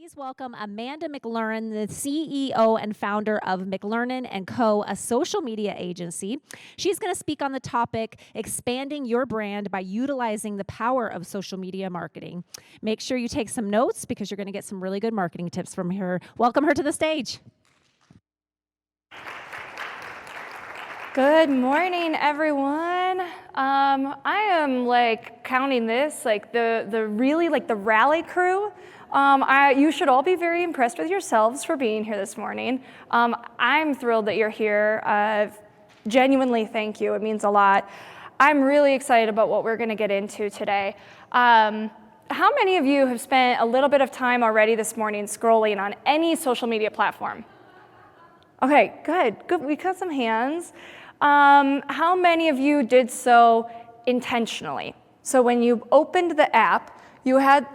Please welcome Amanda McLernon, the CEO and founder of McLernon & Co., a social media agency. She's going to speak on the topic, expanding your brand by utilizing the power of social media marketing. Make sure you take some notes because you're going to get some really good marketing tips from her. Welcome her to the stage. Good morning, everyone. I am counting this the rally crew. You should all be very impressed with yourselves for being here this morning. I'm thrilled that you're here. Genuinely, thank you. It means a lot. I'm really excited about what we're going to get into today. How many of you have spent a little bit of time already this morning scrolling on any social media platform? Okay, good. We got some hands. How many of you did so intentionally? So when you opened the app, you had,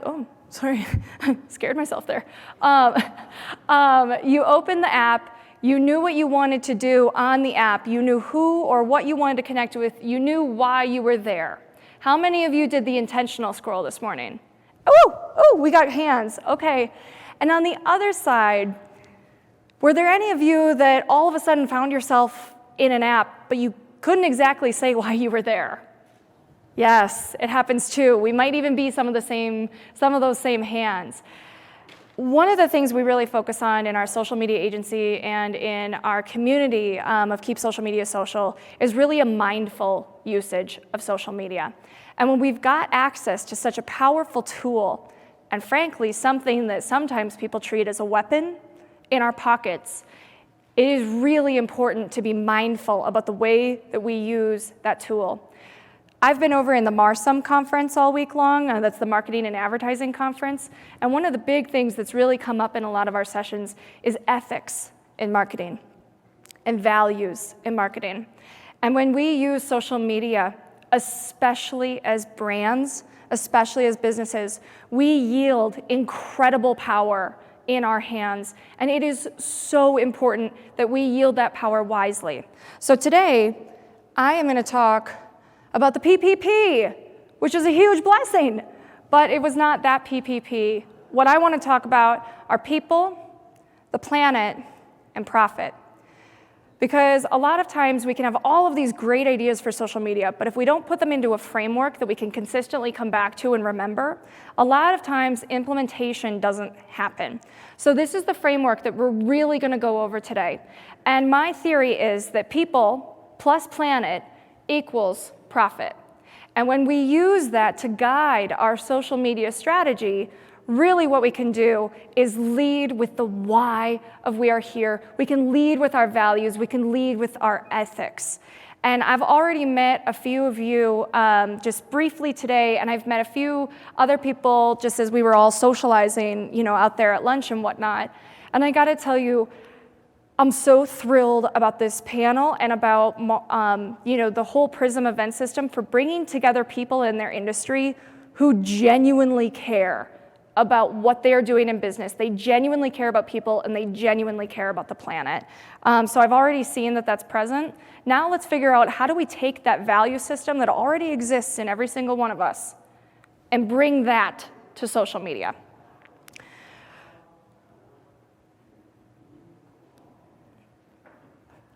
sorry, scared myself there. You opened the app, you knew what you wanted to do on the app, you knew who or what you wanted to connect with, you knew why you were there. How many of you did the intentional scroll this morning? Oh, we got hands, okay. And on the other side, were there any of you that all of a sudden found yourself in an app, but you couldn't exactly say why you were there? Yes, it happens too. We might even be some of those same hands. One of the things we really focus on in our social media agency and in our community of Keep Social Media Social is really a mindful usage of social media. And when we've got access to such a powerful tool, and frankly, something that sometimes people treat as a weapon in our pockets, it is really important to be mindful about the way that we use that tool. I've been over in the MARSUM conference all week long. That's the Marketing and Advertising Conference. And one of the big things that's really come up in a lot of our sessions is ethics in marketing and values in marketing. And when we use social media, especially as brands, especially as businesses, we yield incredible power in our hands, and it is so important that we yield that power wisely. So today, I am going to talk about the PPP, which is a huge blessing, but it was not that PPP. What I want to talk about are people, the planet, and profit. Because a lot of times we can have all of these great ideas for social media, but if we don't put them into a framework that we can consistently come back to and remember, a lot of times implementation doesn't happen. So this is the framework that we're really going to go over today. And my theory is that people plus planet equals profit. And when we use that to guide our social media strategy, really what we can do is lead with the why of we are here. We can lead with our values. We can lead with our ethics. And I've already met a few of you just briefly today, and I've met a few other people just as we were all socializing, out there at lunch and whatnot. And I got to tell you, I'm so thrilled about this panel and about the whole PRISM event system for bringing together people in their industry who genuinely care about what they are doing in business. They genuinely care about people, and they genuinely care about the planet. So I've already seen that that's present. Now let's figure out, how do we take that value system that already exists in every single one of us and bring that to social media?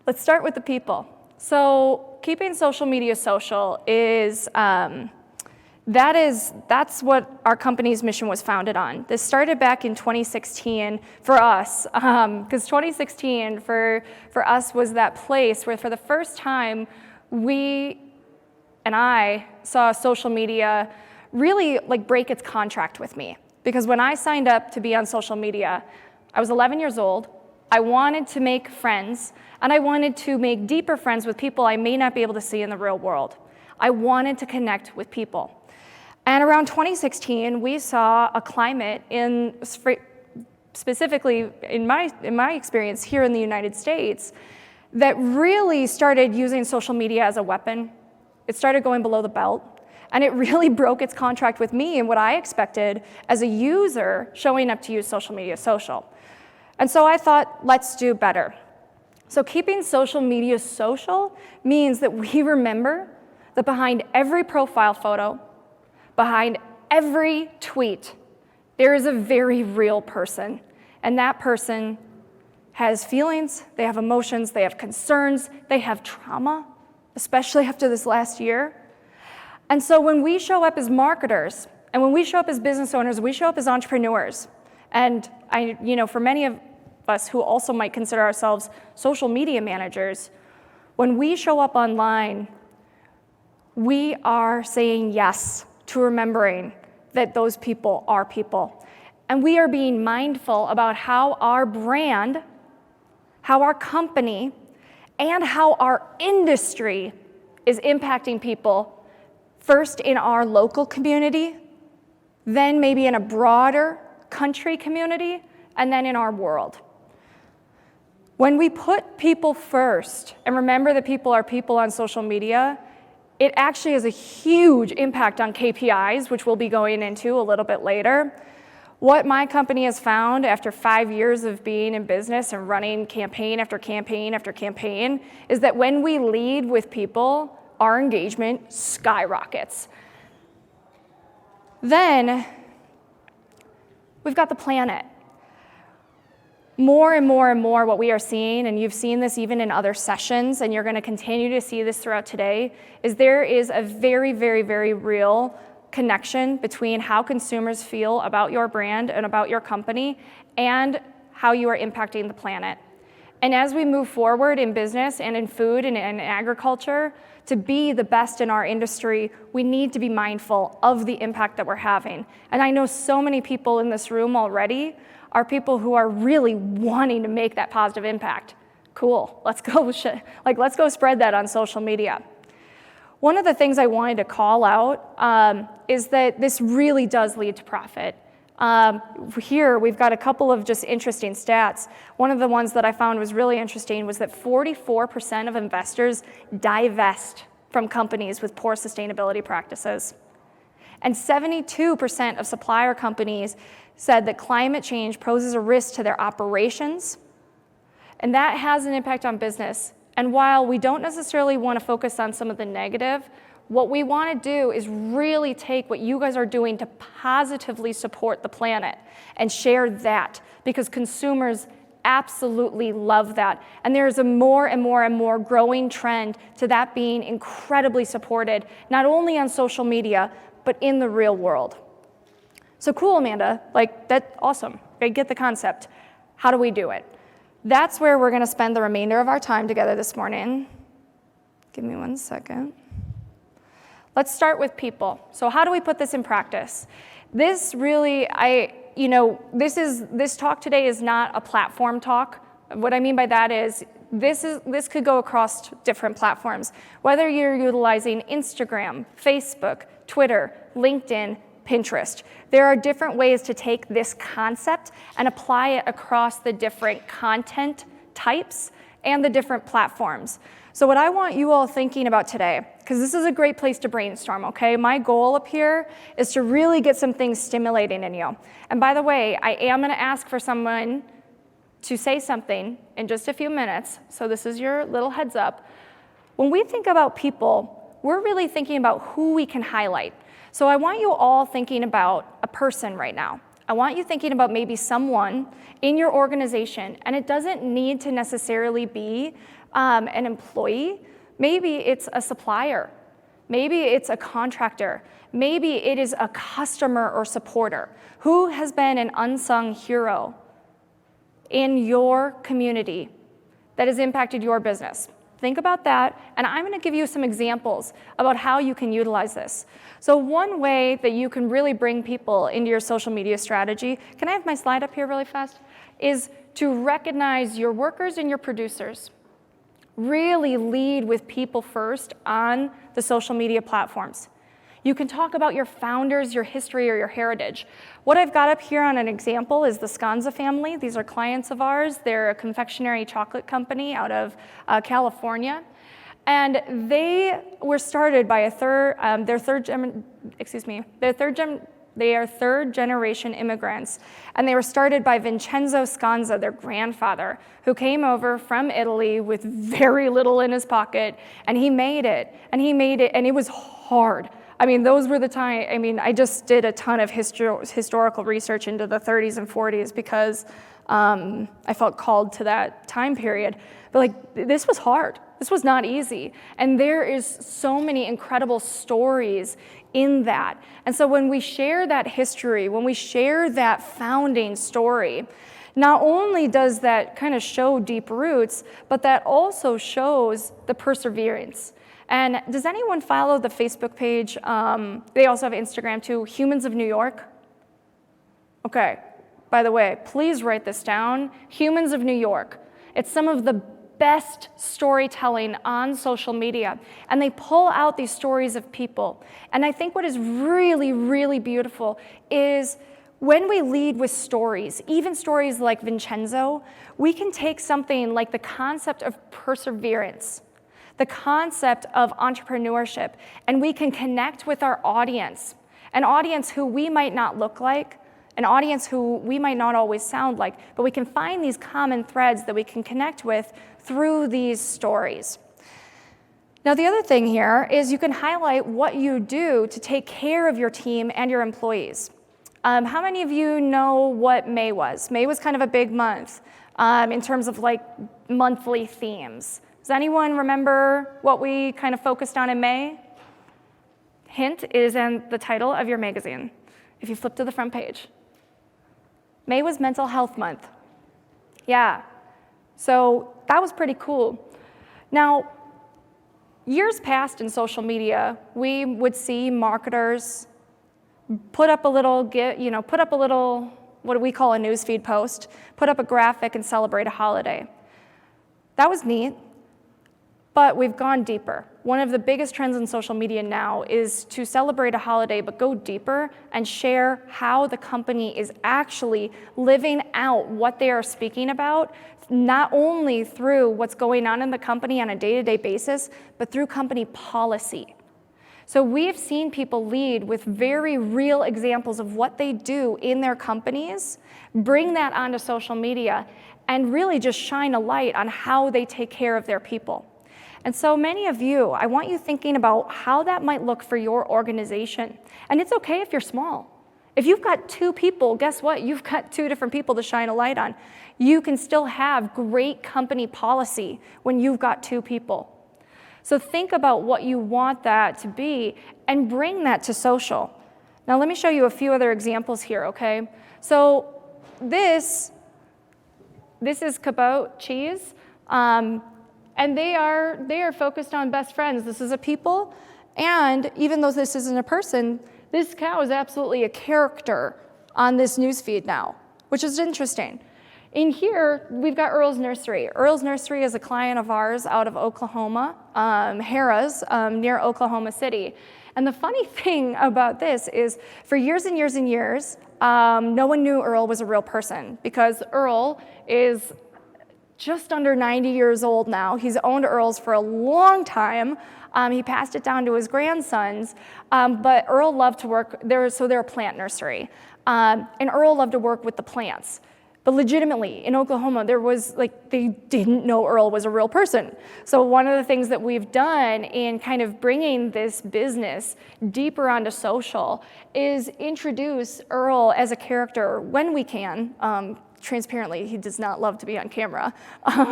Let's start with the people. So keeping social media social is, that's what our company's mission was founded on. This started back in 2016 for us, because 2016 for us was that place where for the first time I saw social media really break its contract with me. Because when I signed up to be on social media, I was 11 years old. I wanted to make friends, and I wanted to make deeper friends with people I may not be able to see in the real world. I wanted to connect with people. And around 2016, we saw a climate specifically in my experience here in the United States, that really started using social media as a weapon. It started going below the belt, and it really broke its contract with me and what I expected as a user showing up to use social media social. And so I thought, let's do better. So keeping social media social means that we remember that behind every profile photo, behind every tweet, there is a very real person, and that person has feelings, they have emotions, they have concerns, they have trauma, especially after this last year. And so when we show up as marketers, and when we show up as business owners, we show up as entrepreneurs. And for many of us who also might consider ourselves social media managers, when we show up online, we are saying yes to remembering that those people are people. And we are being mindful about how our brand, how our company, and how our industry is impacting people, first in our local community, then maybe in a broader country community, and then in our world. When we put people first and remember that people are people on social media, it actually has a huge impact on KPIs, which we'll be going into a little bit later. What my company has found after 5 years of being in business and running campaign after campaign after campaign is that when we lead with people, our engagement skyrockets. Then we've got the planet. More and more and more what we are seeing, and you've seen this even in other sessions, and you're going to continue to see this throughout today, is there is a very, very, very real connection between how consumers feel about your brand and about your company and how you are impacting the planet. And as we move forward in business and in food and in agriculture, to be the best in our industry, we need to be mindful of the impact that we're having. And I know so many people in this room already are people who are really wanting to make that positive impact. Cool, let's go spread that on social media. One of the things I wanted to call out is that this really does lead to profit. Here, we've got a couple of just interesting stats. One of the ones that I found was really interesting was that 44% of investors divest from companies with poor sustainability practices. And 72% of supplier companies said that climate change poses a risk to their operations, and that has an impact on business. And while we don't necessarily want to focus on some of the negative, what we want to do is really take what you guys are doing to positively support the planet and share that, because consumers absolutely love that. And there's a more and more and more growing trend to that being incredibly supported, not only on social media, but in the real world. So cool, Amanda, that's awesome. I get the concept. How do we do it? That's where we're going to spend the remainder of our time together this morning. Give me 1 second. Let's start with people. So how do we put this in practice? This really, this talk today is not a platform talk. What I mean by that is this could go across different platforms. Whether you're utilizing Instagram, Facebook, Twitter, LinkedIn, Pinterest. There are different ways to take this concept and apply it across the different content types and the different platforms. So what I want you all thinking about today, because this is a great place to brainstorm, okay? My goal up here is to really get some things stimulating in you. And by the way, I am going to ask for someone to say something in just a few minutes, so this is your little heads up. When we think about people, we're really thinking about who we can highlight. So I want you all thinking about a person right now. I want you thinking about maybe someone in your organization, and it doesn't need to necessarily be an employee. Maybe it's a supplier. Maybe it's a contractor. Maybe it is a customer or supporter. Who has been an unsung hero in your community that has impacted your business? Think about that, and I'm going to give you some examples about how you can utilize this. So one way that you can really bring people into your social media strategy, can I have my slide up here really fast, is to recognize your workers and your producers. Really lead with people first on the social media platforms. You can talk about your founders, your history, or your heritage. What I've got up here on an example is the Sconza family. These are clients of ours. They're a confectionery chocolate company out of California. And they were started by they are third generation immigrants. And they were started by Vincenzo Sconza, their grandfather, who came over from Italy with very little in his pocket, and he made it, and it was hard. I mean, those were the time, I mean, I just did a ton of historical research into the 30s and 40s because I felt called to that time period. But like, this was hard. This was not easy. And there is so many incredible stories in that. And so when we share that history, when we share that founding story, not only does that kind of show deep roots, but that also shows the perseverance. And does anyone follow the Facebook page? They also have Instagram too, Humans of New York. Okay, by the way, please write this down, Humans of New York. It's some of the best storytelling on social media, and they pull out these stories of people. And I think what is really, really beautiful is when we lead with stories, even stories like Vincenzo, we can take something like the concept of perseverance, the concept of entrepreneurship, and we can connect with our audience, an audience who we might not look like, an audience who we might not always sound like, but we can find these common threads that we can connect with through these stories. Now, the other thing here is you can highlight what you do to take care of your team and your employees. How many of you know what May was? May was kind of a big month in terms of like monthly themes. Does anyone remember what we kind of focused on in May? Hint is in the title of your magazine, if you flip to the front page. May was Mental Health Month. Yeah, so that was pretty cool. Now, years past in social media, we would see marketers put up a little, what do we call a newsfeed post, put up a graphic and celebrate a holiday. That was neat, but we've gone deeper. One of the biggest trends in social media now is to celebrate a holiday, but go deeper and share how the company is actually living out what they are speaking about, not only through what's going on in the company on a day-to-day basis, but through company policy. So we've seen people lead with very real examples of what they do in their companies, bring that onto social media, and really just shine a light on how they take care of their people. And so many of you, I want you thinking about how that might look for your organization. And it's okay if you're small. If you've got 2 people, guess what? You've got 2 different people to shine a light on. You can still have great company policy when you've got 2 people. So think about what you want that to be and bring that to social. Now let me show you a few other examples here, okay? So this is Cabot cheese, and they are focused on best friends. This is a people, and even though this isn't a person, this cow is absolutely a character on this newsfeed now, which is interesting. In here, we've got Earl's Nursery. Earl's Nursery is a client of ours out of Oklahoma, Harrah's, near Oklahoma City. And the funny thing about this is for years and years and years, no one knew Earl was a real person because Earl is just under 90 years old now. He's owned Earl's for a long time. He passed it down to his grandsons, but Earl loved to work there, so they're a plant nursery. And Earl loved to work with the plants. But legitimately, in Oklahoma, they didn't know Earl was a real person. So one of the things that we've done in kind of bringing this business deeper onto social is introduce Earl as a character when we can. Transparently, he does not love to be on camera.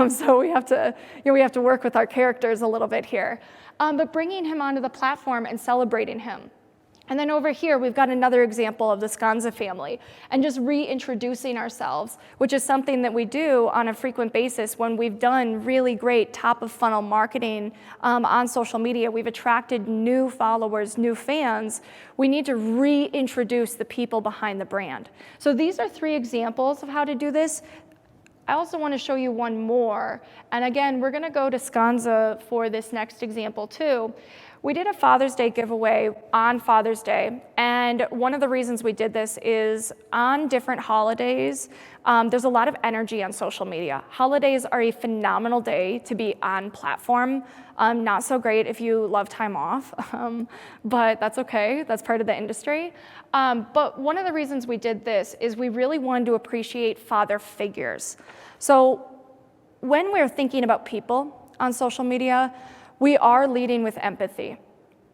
So we have to work with our characters a little bit here. But bringing him onto the platform and celebrating him. And then over here, we've got another example of the Scanza family and just reintroducing ourselves, which is something that we do on a frequent basis when we've done really great top-of-funnel marketing on social media. We've attracted new followers, new fans. We need to reintroduce the people behind the brand. So these are 3 examples of how to do this. I also want to show you one more. And again, we're going to go to Scanza for this next example too. We did a Father's Day giveaway on Father's Day, and one of the reasons we did this is on different holidays, there's a lot of energy on social media. Holidays are a phenomenal day to be on platform. Not so great if you love time off, but that's okay, that's part of the industry. But one of the reasons we did this is we really wanted to appreciate father figures. So when we're thinking about people on social media, we are leading with empathy.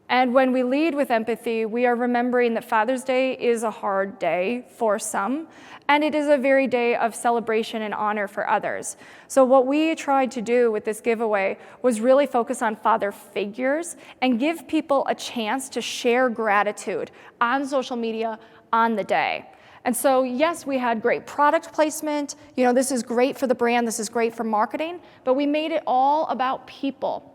And when we lead with empathy, we are remembering that Father's Day is a hard day for some, and it is a very day of celebration and honor for others. So what we tried to do with this giveaway was really focus on father figures and give people a chance to share gratitude on social media on the day. And so, yes, we had great product placement. This is great for the brand, this is great for marketing, but we made it all about people.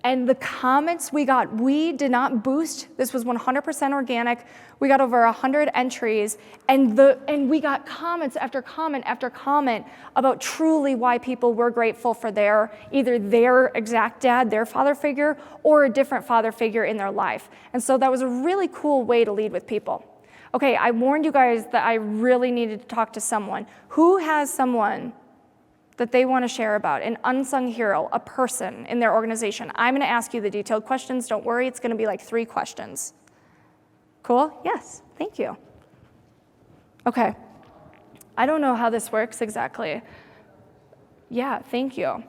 And the comments we got, we did not boost. This was 100% organic. We got over 100 entries, and we got comments after comment after comment about truly why people were grateful for either their exact dad, their father figure, or a different father figure in their life. And so that was a really cool way to lead with people. Okay, I warned you guys that I really needed to talk to someone. Who has someone that they want to share about, an unsung hero, a person in their organization? I'm going to ask you the detailed questions. Don't worry, it's going to be like 3 questions. Cool? Yes, thank you. Okay. I don't know how this works exactly. Yeah, thank you.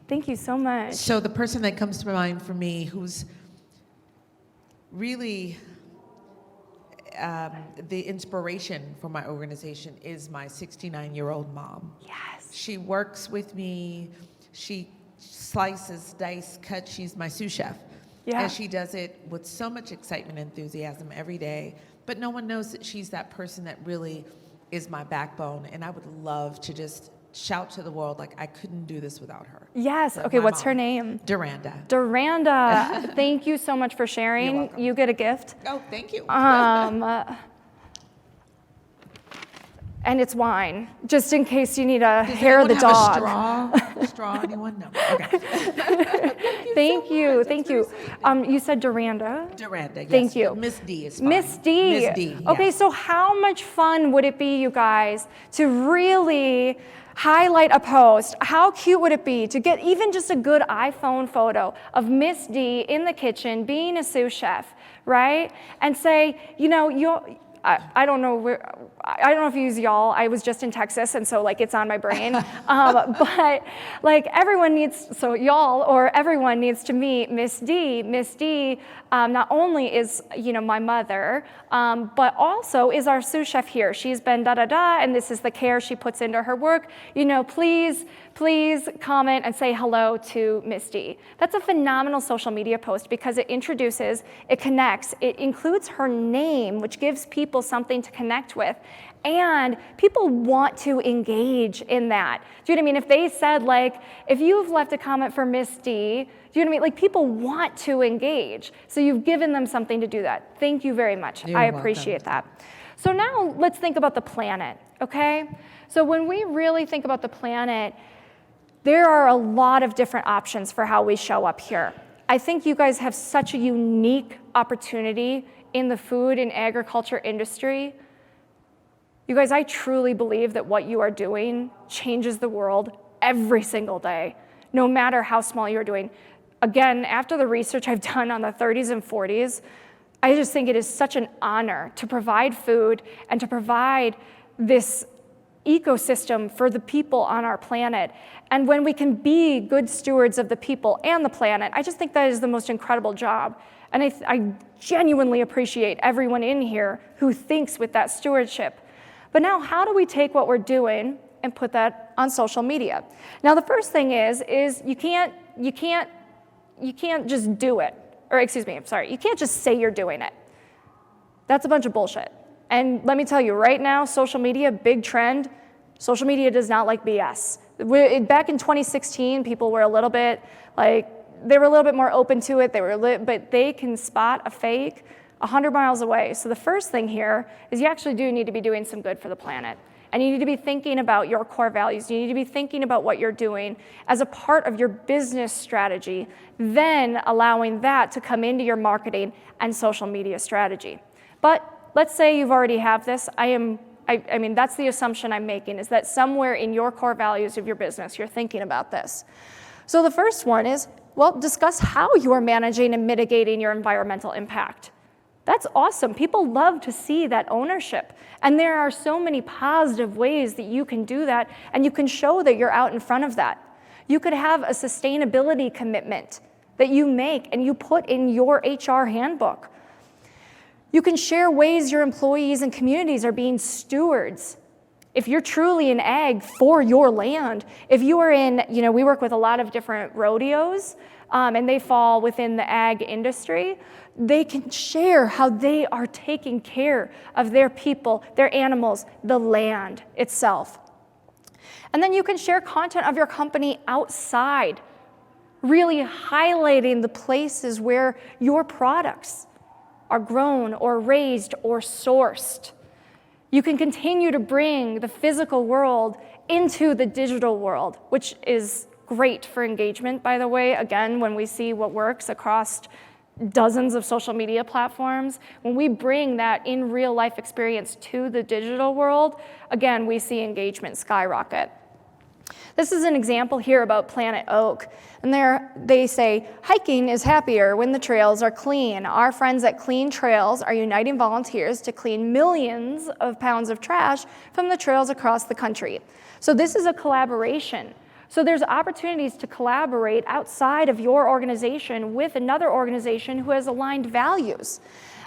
Thank you so much. So the person that comes to mind for me who's really the inspiration for my organization is my 69-year-old mom. Yes. She works with me. She slices, dice, cuts. She's my sous chef. Yeah. And she does it with so much excitement and enthusiasm every day. But no one knows that she's that person that really is my backbone. And I would love to just shout to the world, like, I couldn't do this without her. Yes. Okay, what's her name? Duranda. Duranda. Thank you so much for sharing. You're welcome. You get a gift. Oh, thank you. And it's wine, just in case you need a Does hair of the anyone have dog. a straw? Anyone? No. Okay. Thank you. Thank you. You said Duranda? Duranda, yes. Thank you. Miss D is fine. Miss D. Miss D, Okay, yes. so how much fun would it be, you guys, to really highlight a post? How cute would it be to get even just a good iPhone photo of Miss D in the kitchen being a sous chef, right? And say, I don't know if you use y'all. I was just in Texas, and so it's on my brain. But everyone needs, so y'all or everyone needs to meet Miss D. Miss D not only is my mother, but also is our sous chef here. She's been da-da-da, and this is the care she puts into her work. Please comment and say hello to Miss D. That's a phenomenal social media post because it introduces, it connects, it includes her name, which gives people something to connect with. And people want to engage in that. Do you know what I mean? If they said, if you've left a comment for Miss D, do you know what I mean? People want to engage. So you've given them something to do that. Thank you very much. You're I welcome. appreciate that. So now let's think about the planet, okay? So when we really think about the planet, there are a lot of different options for how we show up here. I think you guys have such a unique opportunity in the food and agriculture industry. You guys, I truly believe that what you are doing changes the world every single day, no matter how small you're doing. Again, after the research I've done on the 30s and 40s, I just think it is such an honor to provide food and to provide this ecosystem for the people on our planet. And when we can be good stewards of the people and the planet, I just think that is the most incredible job. And I genuinely appreciate everyone in here who thinks with that stewardship. But now, how do we take what we're doing and put that on social media? Now, the first thing is you can't just do it. Or excuse me, I'm sorry, you can't just say you're doing it. That's a bunch of bullshit. And let me tell you, right now, social media, big trend, social media does not like BS. Back in 2016, people were a little bit they were a little bit more open to it, but they can spot a fake 100 miles away. So the first thing here is you actually do need to be doing some good for the planet. And you need to be thinking about your core values. You need to be thinking about what you're doing as a part of your business strategy, then allowing that to come into your marketing and social media strategy. But let's say you've already have this. I mean, that's the assumption I'm making, is that somewhere in your core values of your business, you're thinking about this. So the first one is, discuss how you are managing and mitigating your environmental impact. That's awesome. People love to see that ownership. And there are so many positive ways that you can do that, and you can show that you're out in front of that. You could have a sustainability commitment that you make and you put in your HR handbook. You can share ways your employees and communities are being stewards. If you're truly an ag for your land, if you are in, we work with a lot of different rodeos, and they fall within the ag industry, they can share how they are taking care of their people, their animals, the land itself. And then you can share content of your company outside, really highlighting the places where your products are grown or raised or sourced. You can continue to bring the physical world into the digital world, which is great for engagement, by the way. Again, when we see what works across dozens of social media platforms, when we bring that in real life experience to the digital world, again, we see engagement skyrocket. This is an example here about Planet Oak. And they say, hiking is happier when the trails are clean. Our friends at Clean Trails are uniting volunteers to clean millions of pounds of trash from the trails across the country. So this is a collaboration. So there's opportunities to collaborate outside of your organization with another organization who has aligned values.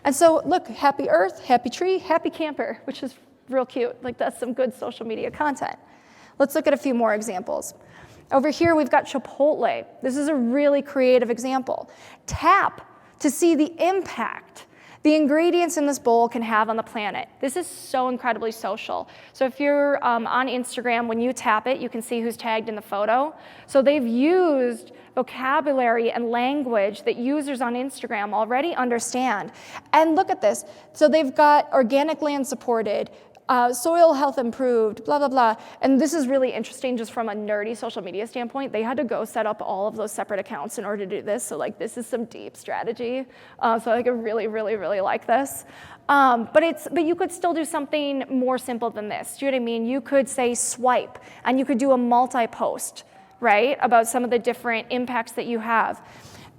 And so look, happy earth, happy tree, happy camper, which is real cute. Like that's some good social media content. Let's look at a few more examples. Over here, we've got Chipotle. This is a really creative example. Tap to see the impact the ingredients in this bowl can have on the planet. This is so incredibly social. So if you're on Instagram, when you tap it, you can see who's tagged in the photo. So they've used vocabulary and language that users on Instagram already understand. And look at this. So they've got organic land supported, soil health improved, blah, blah, blah. And this is really interesting just from a nerdy social media standpoint. They had to go set up all of those separate accounts in order to do this. So like this is some deep strategy. So I really, really, really like this. But you could still do something more simple than this. Do you know what I mean? You could say swipe and you could do a multi-post, right? About some of the different impacts that you have.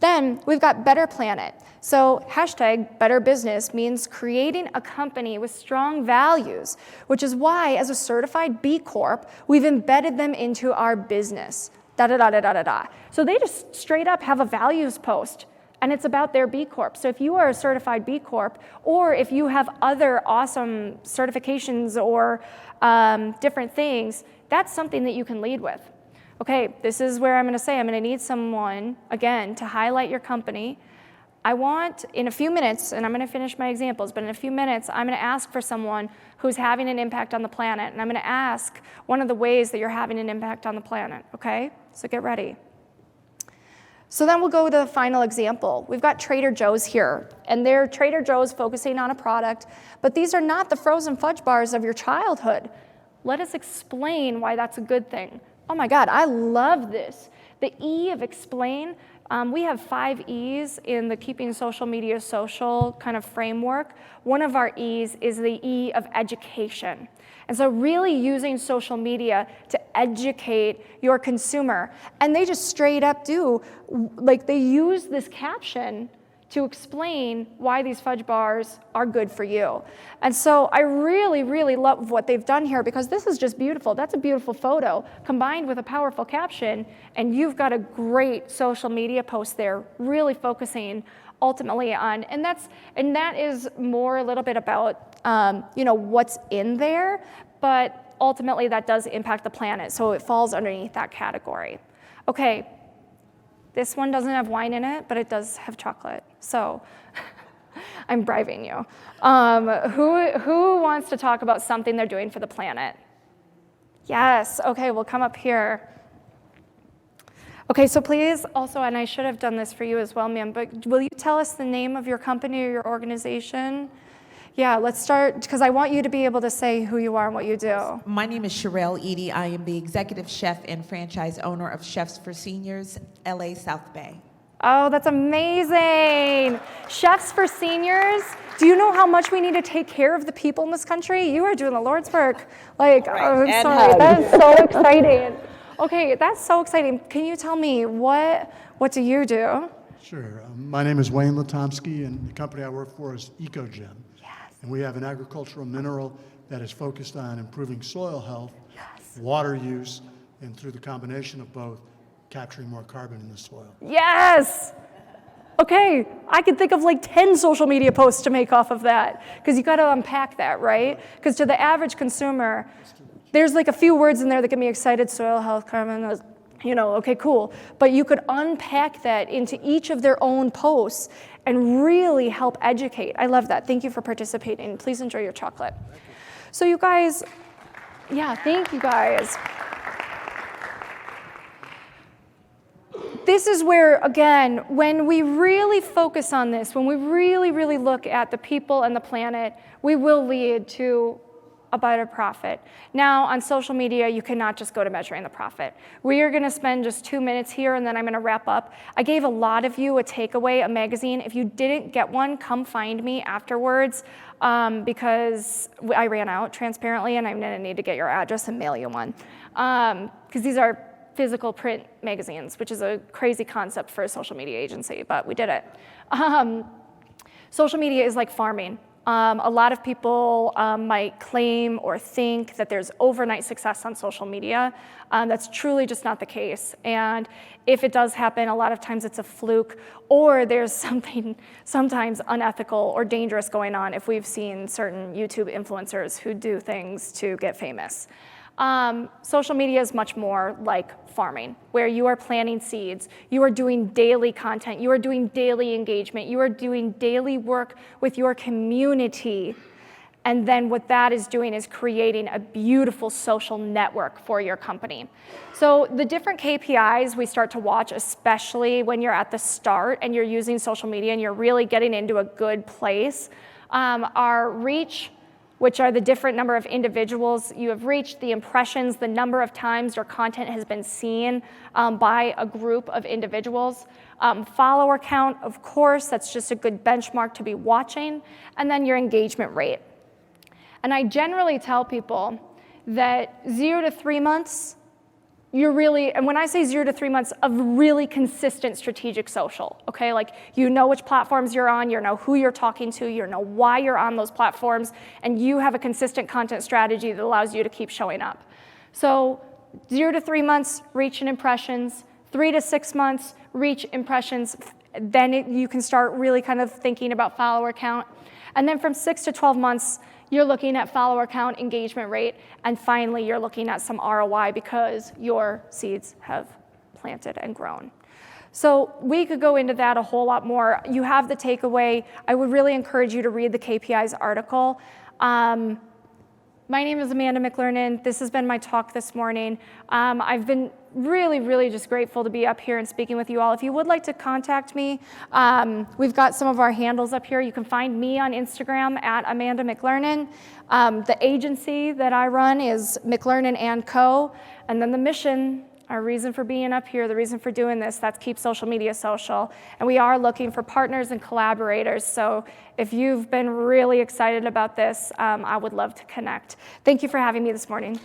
Then we've got Better Planet. So hashtag Better Business means creating a company with strong values, which is why as a certified B Corp, we've embedded them into our business. Da-da-da-da-da-da-da. So they just straight up have a values post, and it's about their B Corp. So if you are a certified B Corp, or if you have other awesome certifications or different things, that's something that you can lead with. Okay, this is where I'm going to need someone, again, to highlight your company. I want, in a few minutes, and I'm going to finish my examples, but in a few minutes, I'm going to ask for someone who's having an impact on the planet, and I'm going to ask one of the ways that you're having an impact on the planet, okay? So get ready. So then we'll go to the final example. We've got Trader Joe's here, and they're Trader Joe's focusing on a product, but these are not the frozen fudge bars of your childhood. Let us explain why that's a good thing. Oh my God, I love this. The E of explain. We have 5 E's in the Keeping Social Media Social kind of framework. One of our E's is the E of education. And so really using social media to educate your consumer. And they just straight up do, like they use this caption to explain why these fudge bars are good for you. And so I really, really love what they've done here because this is just beautiful. That's a beautiful photo combined with a powerful caption, and you've got a great social media post there, really focusing ultimately on, and that is more a little bit about what's in there, but ultimately that does impact the planet, so it falls underneath that category. Okay. This one doesn't have wine in it, but it does have chocolate. So I'm bribing you. Who wants to talk about something they're doing for the planet? Yes, okay, we'll come up here. Okay, so please also, and I should have done this for you as well, ma'am, but will you tell us the name of your company or your organization? Yeah, let's start, because I want you to be able to say who you are and what you do. My name is Sherelle Edie. I am the executive chef and franchise owner of Chefs for Seniors, LA South Bay. Oh, that's amazing. Chefs for Seniors. Do you know how much we need to take care of the people in this country? You are doing the Lord's work. Like, right. Oh, I'm sorry. That is so exciting. Okay, that's so exciting. Can you tell me what do you do? Sure. My name is Wayne Latomsky, and the company I work for is EcoGen. And we have an agricultural mineral that is focused on improving soil health, water use, and through the combination of both, capturing more carbon in the soil. Yes! Okay, I could think of like 10 social media posts to make off of that, because you got to unpack that, right? Because to the average consumer, there's like a few words in there that get me excited: soil health, carbon, okay, cool. But you could unpack that into each of their own posts and really help educate. I love that. Thank you for participating. Please enjoy your chocolate. So you guys, yeah, thank you guys. This is where, again, when we really focus on this, when we really, really look at the people and the planet, we will lead to a better profit. Now, on social media, you cannot just go to measuring the profit. We are going to spend just 2 minutes here, and then I'm going to wrap up. I gave a lot of you a takeaway, a magazine. If you didn't get one, come find me afterwards, because I ran out, transparently, and I'm going to need to get your address and mail you one. Because these are physical print magazines, which is a crazy concept for a social media agency, but we did it. Social media is like farming. A lot of people might claim or think that there's overnight success on social media. That's truly just not the case. And if it does happen, a lot of times it's a fluke, or there's something sometimes unethical or dangerous going on if we've seen certain YouTube influencers who do things to get famous. Social media is much more like farming, where you are planting seeds, you are doing daily content, you are doing daily engagement, you are doing daily work with your community, and then what that is doing is creating a beautiful social network for your company. So the different KPIs we start to watch, especially when you're at the start and you're using social media and you're really getting into a good place, are reach, which are the different number of individuals you have reached, the impressions, the number of times your content has been seen by a group of individuals. Follower count, of course, that's just a good benchmark to be watching, and then your engagement rate. And I generally tell people that 0 to 3 months, you're really, and when I say 0 to 3 months, of really consistent strategic social, okay? Like, you know which platforms you're on, you know who you're talking to, you know why you're on those platforms, and you have a consistent content strategy that allows you to keep showing up. So 0 to 3 months, reach and impressions. 3 to 6 months, reach, impressions. Then you can start really kind of thinking about follower count. And then from 6 to 12 months, you're looking at follower count, engagement rate, and finally you're looking at some ROI because your seeds have planted and grown. So we could go into that a whole lot more. You have the takeaway. I would really encourage you to read the KPIs article. My name is Amanda McLernon. This has been my talk this morning. I've been really, really just grateful to be up here and speaking with you all. If you would like to contact me, we've got some of our handles up here. You can find me on Instagram at Amanda McLernon. The agency that I run is McLernon & Co. And then the mission, our reason for being up here, the reason for doing this, that's Keep Social Media Social. And we are looking for partners and collaborators. So if you've been really excited about this, I would love to connect. Thank you for having me this morning.